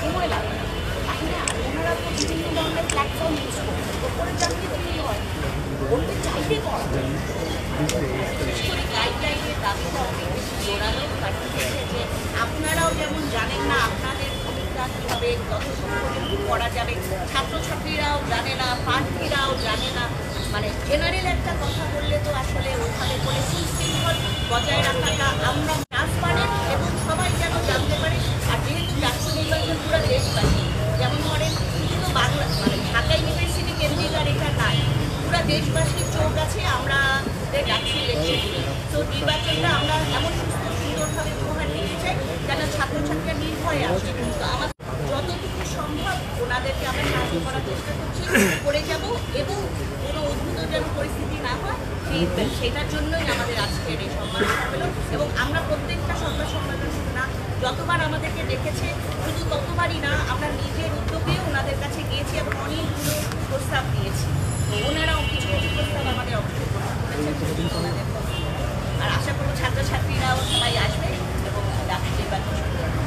সময় লাগে, তাই না? ওনারা তো বিভিন্ন ধরনের প্ল্যাটফর্ম ইউজ করে, ওপরে চাকরি তৈরি হয়, করতে চাইলে করা যায়। বিশেষ করে গাইডলাইনের দাবিটা অনেক বেশি জোরালো, কারণ হচ্ছে যে আপনারাও যেমন জানেন না আপনাদের ভূমিকা কীভাবে কতক্ষণ পর্যন্ত করা যাবে, ছাত্রছাত্রীরাও জানে না, প্রার্থীরাও জানে না। মানে জেনারেল একটা কথা বললে তো আসলে ওইভাবে করে সুশৃঙ্খল বজায় রাখাটা আমরা ট্রান্সপারেন্ট এবং সবাই যেন জানতে পারে। আর যেহেতু জাতীয় নির্বাচন পুরো দেশবাসী, যেমন ধরেন শুধু বাংলা মানে ঢাকা ইউনিভার্সিটি কেন্দ্রিক আর এটা নাই, পুরো দেশবাসীর চোখ আছে আমরা ডাকছি ইলেকশন। তো নির্বাচনটা আমরা এমন সুস্থ সুন্দরভাবে উপহার দিতে চাই যেন ছাত্রছাত্রীরা নির্ভয়ে আসে। তো আমার যতটুকু সম্ভব ওনাদেরকে আমরা সাহায্য করার চেষ্টা করছি, করে যাব, এবং কোনো অদ্ভুত যেন পরিস্থিতি না হয় সেটার জন্যই আমাদের আজকের এই সম্মাননা হলো। এবং আমরা প্রত্যেকটা সংবাদ সম্মেলন না যতবার আমাদেরকে ডেকেছে, শুধু ততবারই না, আমরা নিজের উদ্যোগেও ওনাদের কাছে গিয়েছি এবং অনেকগুলো প্রস্তাব দিয়েছি। ওনারাও কিছু কিছু প্রস্তাব আমাদের অবশ্যই আর আশা করব ছাত্রছাত্রীরাও সবাই আসবে এবং ডাকসু নির্বাচন শুরু হবে।